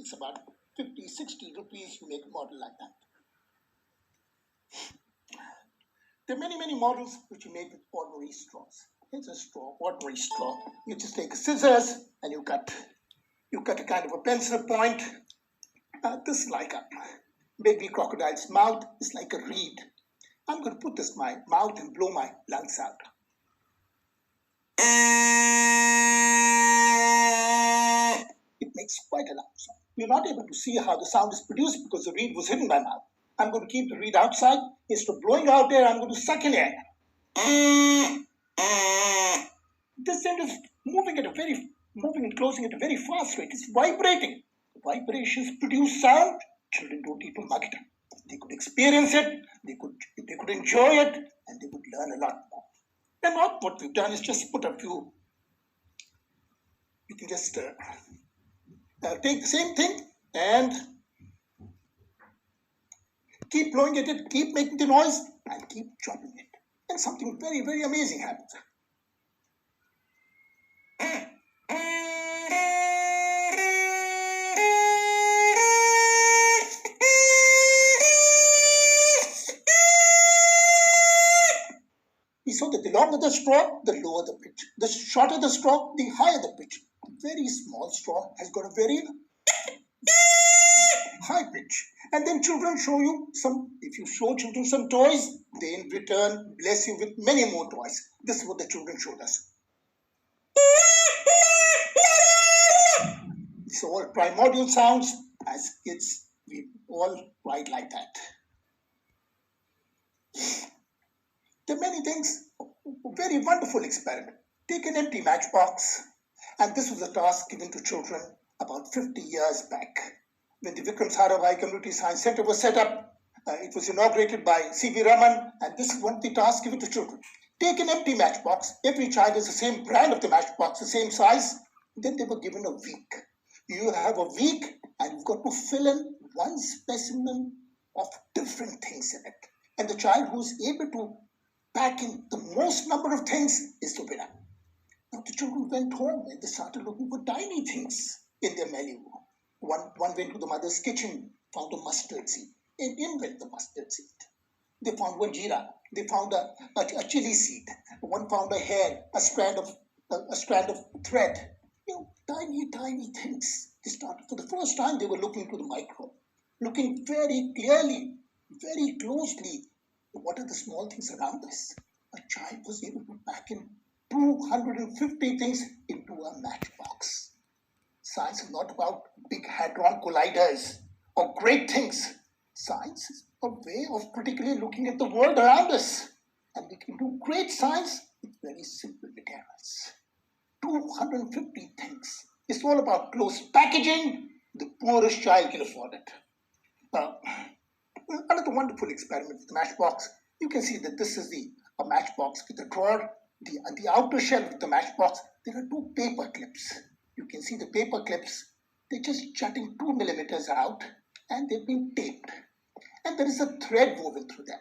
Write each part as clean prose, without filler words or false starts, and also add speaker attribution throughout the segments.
Speaker 1: It's about 50, 60 rupees you make a model like that. There are many, many models which you make with ordinary straws. Here's a straw, ordinary straw. You just take scissors and you cut a kind of a pencil point. This is like a baby crocodile's mouth. It's like a reed. I'm going to put this in my mouth and blow my lungs out. It makes quite a loud sound. You're not able to see how the sound is produced because the reed was hidden in my mouth. I'm going to keep the reed outside. Instead of blowing out air, I'm going to suck in air. This end is moving and closing at a very fast rate. It's vibrating. The vibrations produce sound. Children don't even mug it. They could experience it, they could enjoy it, and they would learn a lot more. And what we've done is just put a few. You can just take the same thing and keep blowing at it, keep making the noise, and keep dropping it. And something very, very amazing happens. We saw that the longer the straw, the lower the pitch. The shorter the straw, the higher the pitch. The very small straw has got a very high pitch. And then children show you if you show children some toys, they in return bless you with many more toys. This is what the children showed us. These are all primordial sounds. As kids, we all write like that. There are many things. A very wonderful experiment. Take an empty matchbox. And this was a task given to children about 50 years back. When the Vikram Sarabhai Community Science Center was set up, it was inaugurated by C.V. Raman, and this is one of the tasks given to children. Take an empty matchbox. Every child has the same brand of the matchbox, the same size. Then they were given a week. You have a week, and you've got to fill in one specimen of different things in it. And the child who's able to pack in the most number of things is the winner. Now the children went home and they started looking for tiny things in their menu. One went to the mother's kitchen, found a mustard seed. They didn't invent the mustard seed. They found one jeera. They found a chili seed. One found a hair, a strand of thread. Tiny things. They started for the first time. They were looking to the micro, looking very clearly, very closely. What are the small things around us? A child was able to pack in 250 things into a matchbox. Science is not about big hadron colliders or great things. Science is a way of critically looking at the world around us. And we can do great science with very simple materials. 250 things. It's all about close packaging. The poorest child can afford it. Another wonderful experiment with the matchbox. You can see that this is a matchbox with a drawer. The outer shell of the matchbox, there are two paper clips. You can see the paper clips. They're just jutting 2 millimeters out, and they've been taped. And there is a thread woven through them.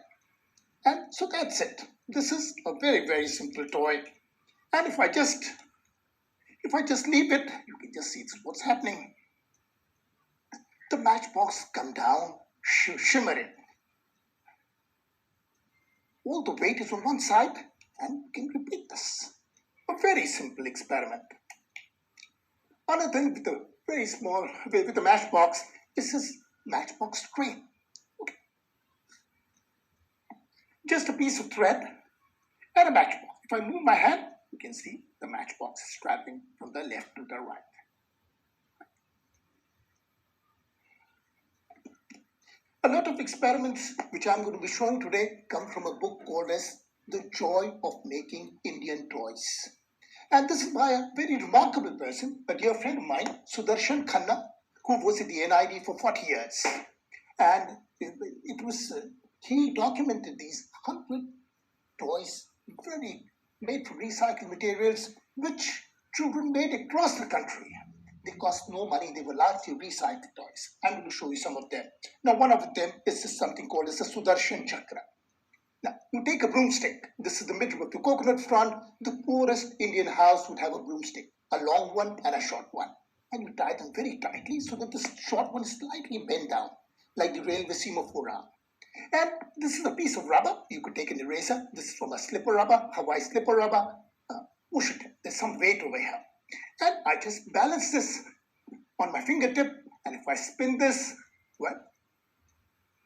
Speaker 1: And so that's it. This is a very, very simple toy. And if I just leave it, you can just see what's happening. The matchbox come down, shimmering. All the weight is on one side, and you can repeat this. A very simple experiment. Another thing with the very small, with the matchbox, is this matchbox screen. Okay. Just a piece of thread and a matchbox. If I move my hand, you can see the matchbox strapping from the left to the right. A lot of experiments which I'm going to be showing today come from a book called as The Joy of Making Indian Toys. And this is by a very remarkable person, a dear friend of mine, Sudarshan Khanna, who was at the NID for 40 years. And he documented these 100 toys, made from recycled materials, which children made across the country. They cost no money. They were largely recycled toys. I'm going to show you some of them. Now, one of them is something called as a Sudarshan Chakra. Now, you take a broomstick. This is the middle of the coconut front. The poorest Indian house would have a broomstick, a long one and a short one. and you tie them very tightly so that the short one is slightly bent down, like the railway semaphore. And this is a piece of rubber. You could take an eraser. This is from a slipper rubber, Hawaii slipper rubber. Push it. There's some weight over here. And I just balance this on my fingertip. And if I spin this, well,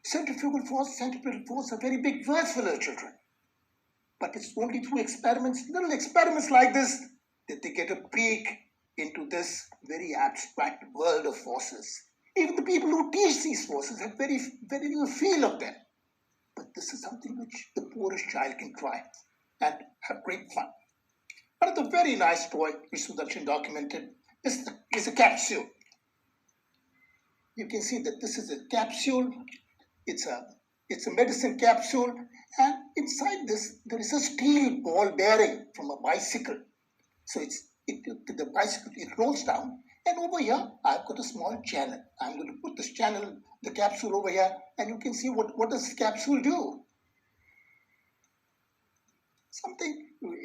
Speaker 1: centrifugal force are very big words for little children. But it's only through experiments, little experiments like this, that they get a peek into this very abstract world of forces. Even the people who teach these forces have very little feel of them. But this is something which the poorest child can try and have great fun. Another very nice toy which Sudarshan documented is a capsule. You can see that this is a capsule. It's a medicine capsule, and inside this there is a steel ball bearing from a bicycle. So the bicycle, it rolls down, and over here I've got a small channel. I'm going to put this channel, the capsule over here, and you can see what does this capsule do.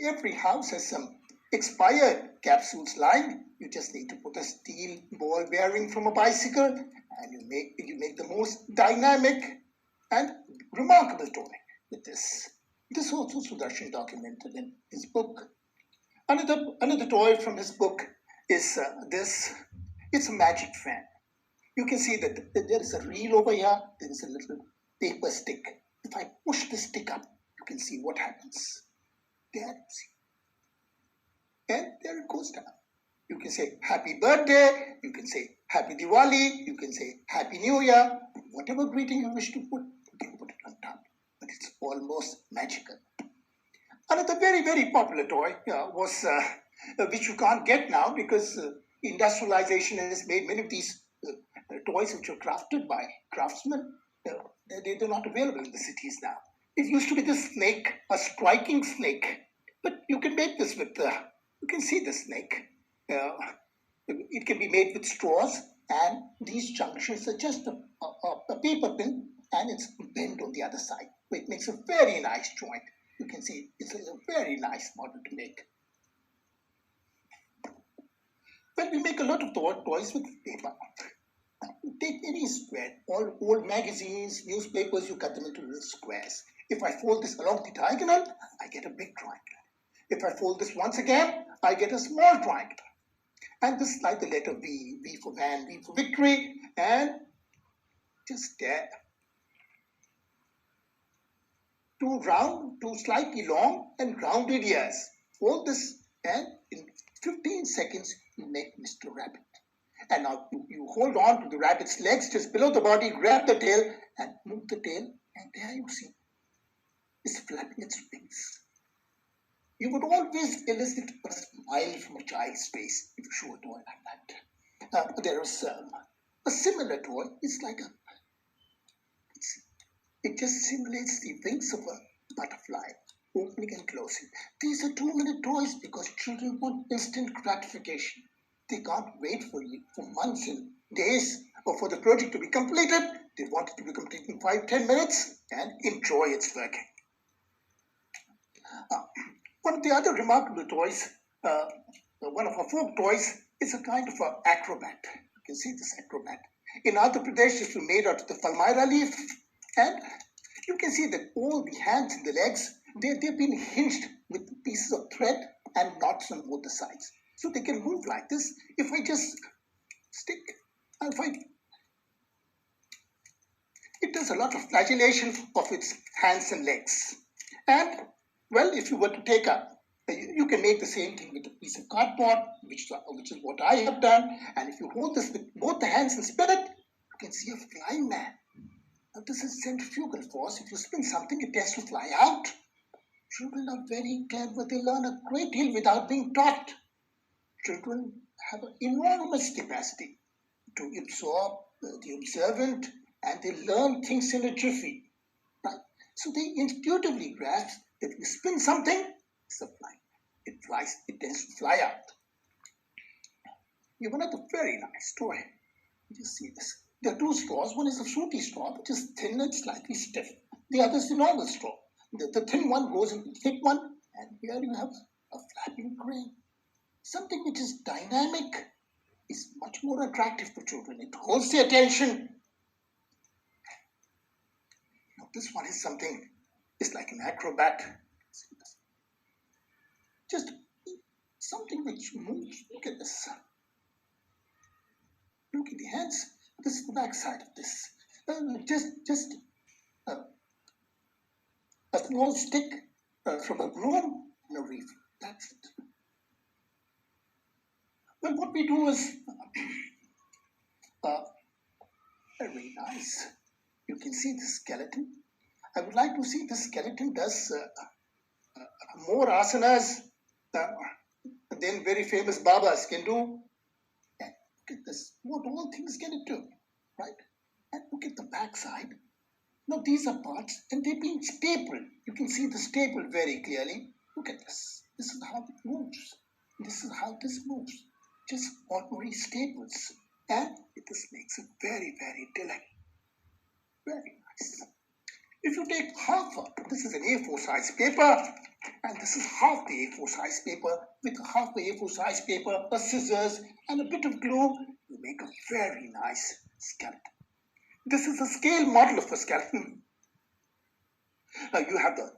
Speaker 1: Every house has some expired capsules lying. You just need to put a steel ball bearing from a bicycle, and you make the most dynamic and remarkable toy with this. This also Sudarshan documented in his book. Another toy from his book is this. It's a magic fan. You can see that there is a reel over here. There is a little paper stick. If I push the stick up, you can see what happens. There you see. And there it goes down. You can say happy birthday, you can say happy Diwali, you can say happy New Year, whatever greeting you wish to put, you can put it on top. But it's almost magical. Another very popular toy was which you can't get now because industrialization has made many of these toys which are crafted by craftsmen. They're not available in the cities now. It used to be the snake, a striking snake, but you can make this with you can see the snake. It can be made with straws, and these junctions are just a paper pin, and it's bent on the other side. It makes a very nice joint. You can see it's a very nice model to make. Well, we make a lot of toys with paper. Take any square, all old magazines, newspapers, you cut them into little squares. If I fold this along the diagonal, I get a big triangle. If I fold this once again, I get a small triangle. And this is like the letter V, V for van, V for victory, and just there. Two slightly long and rounded ears. Fold this, and in 15 seconds, you make Mr. Rabbit. And now you hold on to the rabbit's legs just below the body, grab the tail, and move the tail, and there you see. It's flapping its wings. You would always elicit a smile from a child's face if you show a toy like that. There is a similar toy. It's like it just simulates the wings of a butterfly, opening and closing. These are 2-minute toys because children want instant gratification. They can't wait for months and days or for the project to be completed. They want it to be completed in 5-10 minutes and enjoy its working. One of the other remarkable toys, one of our folk toys, is a kind of an acrobat. You can see this acrobat. In Andhra Pradesh, it's made out of the palmyra leaf, and you can see that all the hands and the legs, they've been hinged with pieces of thread and knots on both the sides. So they can move like this. If I just stick, I'll find it does a lot of flagellation of its hands and legs. And well, if you were to take you can make the same thing with a piece of cardboard, which is what I have done. And if you hold this with both the hands and spin it, you can see a flying man. Now this is centrifugal force. If you spin something, it tends to fly out. Children are very clever. They learn a great deal without being taught. Children have an enormous capacity to absorb the observant, and they learn things in a jiffy. Right? So they intuitively grasp that if you spin something, it's a fly. It flies. It tends to fly out. You have another very nice toy. You see this. There are two straws. One is a fruity straw, which is thin and slightly stiff. The other is the normal straw. The thin one goes into the thick one, and here you have a flapping crane. Something which is dynamic is much more attractive for children. It holds their attention. Now, this one is something, it's like an acrobat. Just something which moves. Look at this. Look at the hands. This is the back side of this. Just a small stick from a broom and a reef. That's it. Well, what we do is very nice. You can see the skeleton. I would like to see the skeleton does more asanas than very famous Babas can do. And look at this, what all things can it do, right? And look at the back side. Now these are parts and they've been stapled. You can see the staple very clearly. Look at this. This is how it moves. This is how this moves. Just ordinary staples. And this makes it very, very delightful. Very nice. If you take half of, this is an A4 size paper, and this is half the A4 size paper, with half the A4 size paper, a scissors, and a bit of glue, you make a very nice skeleton. This is a scale model of a skeleton. You have the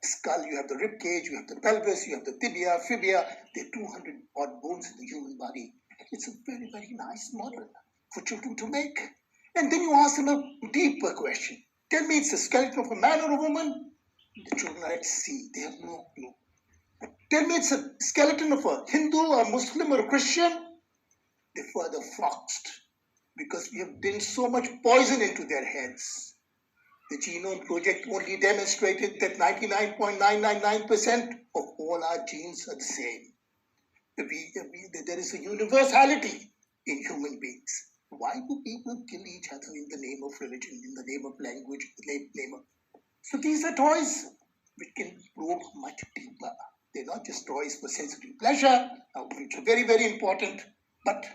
Speaker 1: skull, you have the rib cage, you have the pelvis, you have the tibia, fibia. There are 200 odd bones in the human body. It's a very, very nice model for children to make. And then you ask them a deeper question. Tell me it's a skeleton of a man or a woman? The children are at sea. They have no clue. Tell me it's a skeleton of a Hindu, a Muslim, or a Christian? They further foxed because we have dinned so much poison into their heads. The Genome Project only demonstrated that 99.999% of all our genes are the same. There is a universality in human beings. Why do people kill each other in the name of religion, in the name of language, in the name of... So these are toys which can probe much deeper. They're not just toys for sensory pleasure, which are very, very important. But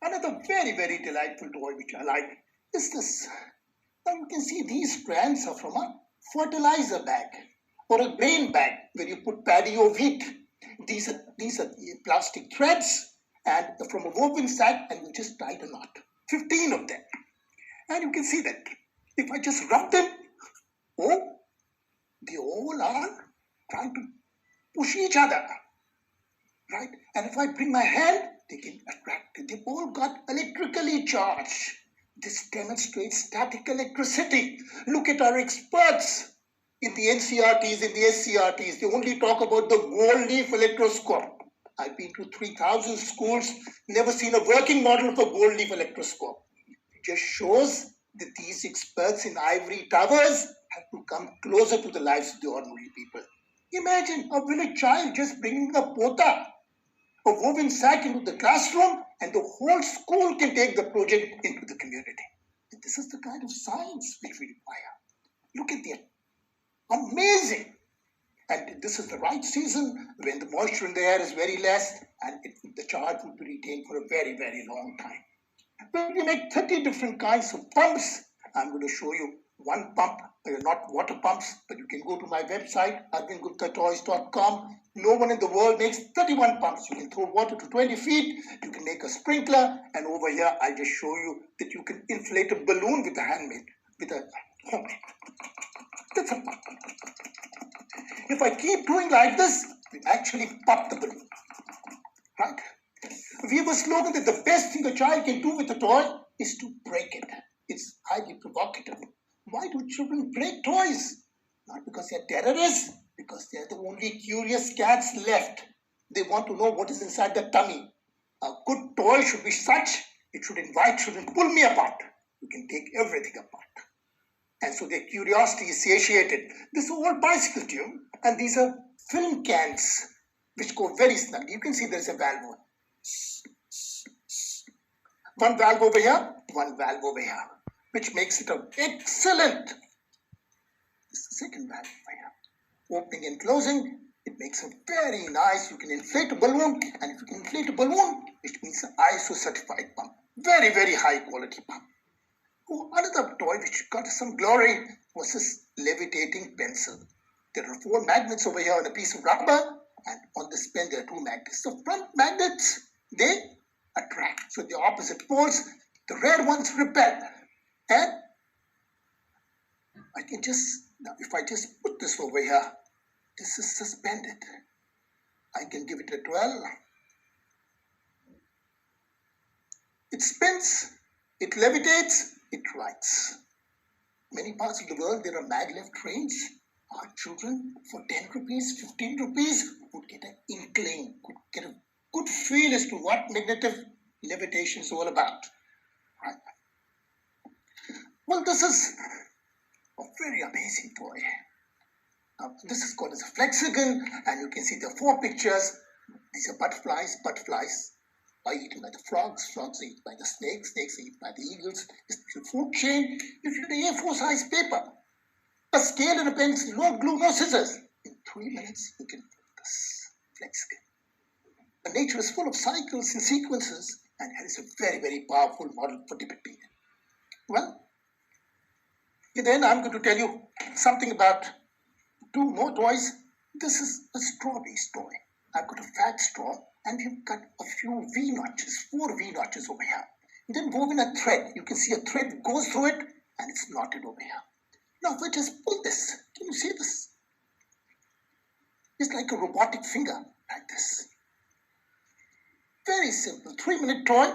Speaker 1: another very, very delightful toy which I like is this. Now you can see these strands are from a fertilizer bag or a grain bag where you put paddy or wheat. These are plastic threads and from a woven sack, and you just tie a knot. 15 of them. And you can see that if I just rub them, they all are trying to push each other, right? And if I bring my hand, they get attracted. They've all got electrically charged. This demonstrates static electricity. Look at our experts in the NCRTs, in the SCRTs. They only talk about the gold leaf electroscope. I've been to 3,000 schools, never seen a working model of a gold leaf electroscope. It just shows that these experts in ivory towers have to come closer to the lives of the ordinary people. Imagine a village child just bringing a pota, a woven sack into the classroom, and the whole school can take the project into the community. And this is the kind of science which we require. Look at that. Amazing. And this is the right season when the moisture in the air is very less and the charge will be retained for a very, very long time. But we make 30 different kinds of pumps. I'm going to show you one pump. They're not water pumps, but you can go to my website, arvindguptatoys.com. No one in the world makes 31 pumps. You can throw water to 20 feet. You can make a sprinkler. And over here, I'll just show you that you can inflate a balloon with a handmade, that's a pump. If I keep doing like this, we actually pop the balloon, right? We have a slogan that the best thing a child can do with a toy is to break it. It's highly provocative. Why do children break toys? Not because they're terrorists, because they're the only curious cats left. They want to know what is inside the tummy. A good toy should be such, it should invite children, pull me apart. You can take everything apart. And so their curiosity is satiated. This is all bicycle tube, and these are film cans which go very snug. You can see there's a valve. One valve over here, one valve over here, which makes it an excellent. This is the second valve over here. Opening and closing, it makes it very nice. You can inflate a balloon, and if you can inflate a balloon, it means an ISO certified pump. Very, very high quality pump. Oh, another toy which got some glory was this levitating pencil. There are 4 magnets over here on a piece of rubber, and on this pen there are 2 magnets. The front magnets, they attract. So the opposite poles, the red ones repel. And I can just, now if I just put this over here, this is suspended. I can give it a 12. It spins, it levitates, it rides. Many parts of the world, there are maglev trains. Our children, for 10 rupees, 15 rupees, would get an inkling, could get a good feel as to what magnetic levitation is all about. Right. Well, this is a very amazing toy. Now, this is called as a flexigon, and you can see the 4 pictures. These are butterflies. Butterflies are eaten by the frogs. Frogs are eaten by the snakes. Snakes are eaten by the eagles. It's the food chain. If you need A4 size paper, a scale and a pencil, no glue, no scissors. In 3 minutes, you can put this flexigon. And nature is full of cycles and sequences, and it is a very, very powerful model for depicting it. Well, then I'm going to tell you something about 2 more toys. This is a straw-based toy. I've got a fat straw, and we've got a few V notches, 4 V notches over here. And then woven a thread. You can see a thread goes through it, and it's knotted over here. Now, if I just pull this, can you see this? It's like a robotic finger, like this. Very simple, 3-minute toy.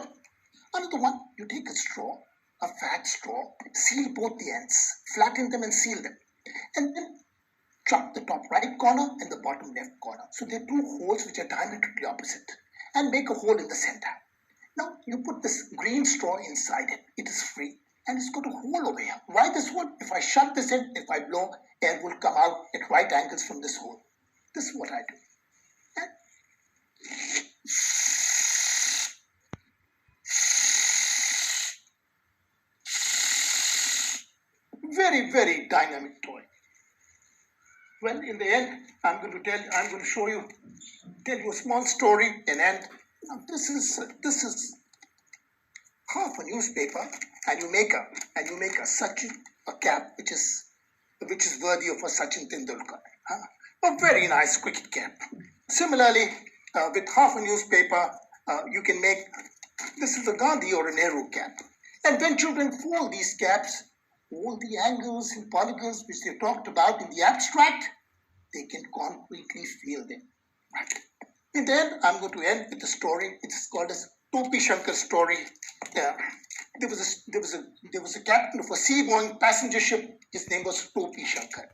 Speaker 1: Another one, you take a straw, a fat straw, seal both the ends, flatten them and seal them. And then chop the top right corner and the bottom left corner. So there are 2 holes which are diametrically opposite. And make a hole in the center. Now you put this green straw inside it. It is free. And it's got a hole over here. Why this one? If I shut this in, if I blow, air will come out at right angles from this hole. This is what I do. And very, very dynamic toy. Well, in the end, I'm going to show you, tell you a small story and end. Now, this is half a newspaper, and you make a Sachin, a cap which is worthy of a Sachin Tendulkar. A very nice cricket cap. Similarly, with half a newspaper, you can make, this is a Gandhi or a Nehru cap. And when children fold these caps, all the angles and polygons which they talked about in the abstract, they can concretely feel them. Right. And then I'm going to end with a story. It's called as Topi Shankar story. There was a captain of a sea-going passenger ship. His name was Topi Shankar.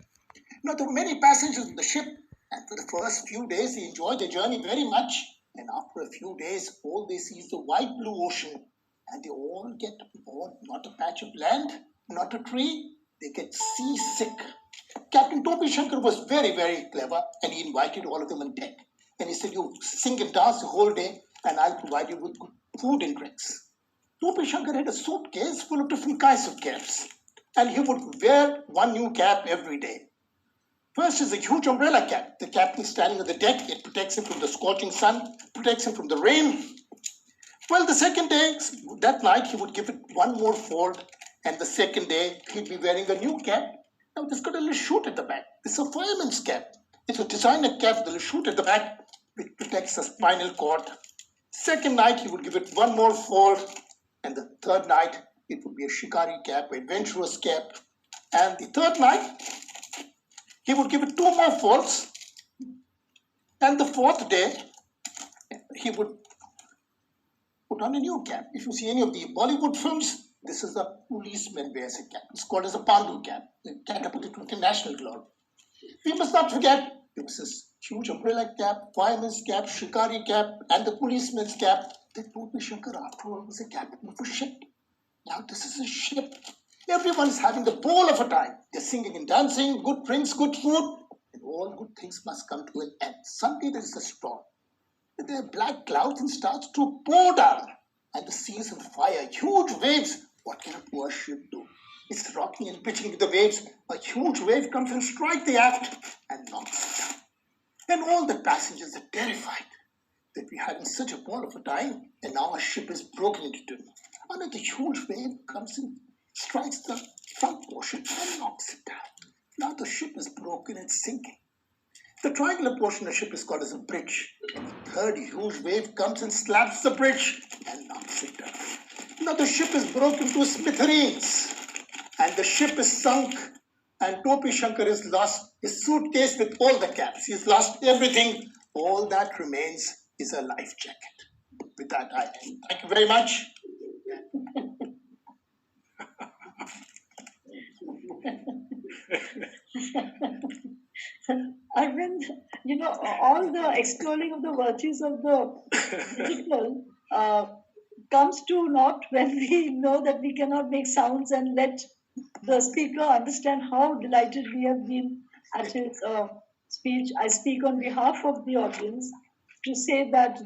Speaker 1: Now there were many passengers on the ship, and for the first few days they enjoyed the journey very much. And after a few days, all they see is the wide blue ocean, and they all get bored. Not a patch of land, not a tree. They get seasick. Captain Topi Shankar was very, very clever, and he invited all of them on deck. And he said, you sing and dance the whole day, and I'll provide you with good food and drinks. Topi Shankar had a suitcase full of different kinds of caps, and he would wear one new cap every day. First is a huge umbrella cap. The captain standing on the deck, it protects him from the scorching sun, protects him from the rain. Well, the second day, that night, he would give it one more fold, and the second day, he'd be wearing a new cap. Now, this got a little chute at the back. This is a fireman's cap. It's a designer cap with a little chute at the back, which protects the spinal cord. Second night, he would give it one more fold, and the third night, it would be a shikari cap, an adventurous cap. And the third night, he would give it 2 more folds, and the fourth day, he would put on a new cap. If you see any of the Bollywood films, this is a policeman wears a cap. It's called as a Pandu cap, catapulted to international glory. We must not forget, there was this huge umbrella cap, fireman's cap, shikari cap, and the policeman's cap. That Topi Shankar, after all, was a captain of a ship. Now this is a ship. Everyone is having the ball of a time. They're singing and dancing, good drinks, good food, and all good things must come to an end. Someday there is a storm. There are black clouds and starts to pour down, and the sea is on fire. Huge waves. What can a poor ship do? It's rocking and pitching with the waves. A huge wave comes and strikes the aft and knocks it down. And all the passengers are terrified that we're having such a ball of a time, and now our ship is broken into two. Another huge wave comes and strikes the front portion and knocks it down. Now the ship is broken and sinking. The triangular portion of the ship is called as a bridge. And the third huge wave comes and slaps the bridge and knocks it down. Now the ship is broken to smithereens, and the ship is sunk, and Topi Shankar has lost his suitcase with all the caps. He's lost everything. All that remains is a life jacket. With that, I end. Thank you very much.
Speaker 2: Arvind, all the extolling of the virtues of the digital comes to naught when we know that we cannot make sounds and let the speaker understand how delighted we have been at his speech. I speak on behalf of the audience to say that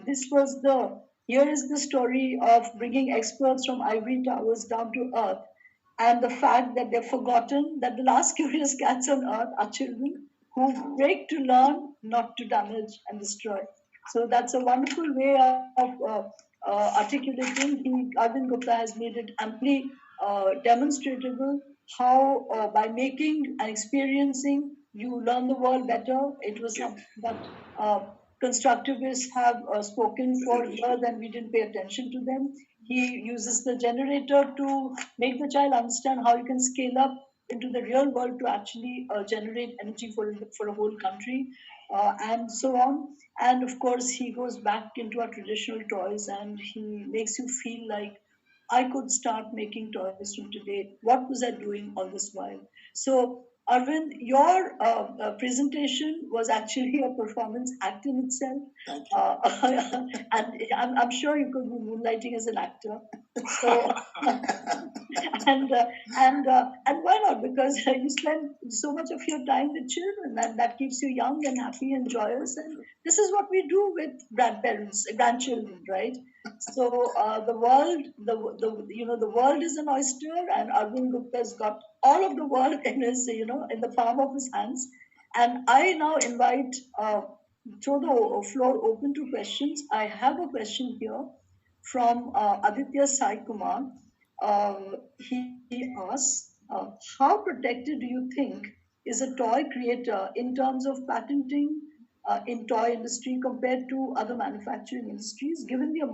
Speaker 2: here is the story of bringing experts from ivory towers down to earth, and the fact that they've forgotten that the last curious cats on earth are children who break to learn, not to damage and destroy. So that's a wonderful way of articulating. Arvind Gupta has made it amply demonstrable how, by making and experiencing, you learn the world better. It was something that constructivists have spoken for years and we didn't pay attention to them. He uses the generator to make the child understand how you can scale up into the real world to actually generate energy for a whole country, and so on. And of course, he goes back into our traditional toys and he makes you feel like I could start making toys from today. What was I doing all this while? So, Arvind, your presentation was actually a performance act in itself. And I'm sure you could be moonlighting as an actor. So, and why not? Because you spend so much of your time with children, and that keeps you young and happy and joyous. And this is what we do with grandparents, grandchildren, right? So the world is an oyster, and Arvind Gupta has got all of the world in his in the palm of his hands. And I now invite throw the floor open to questions. I have a question here from Aditya Sai Kumar. He asks, how protected do you think is a toy creator in terms of patenting in toy industry compared to other manufacturing industries, given the amount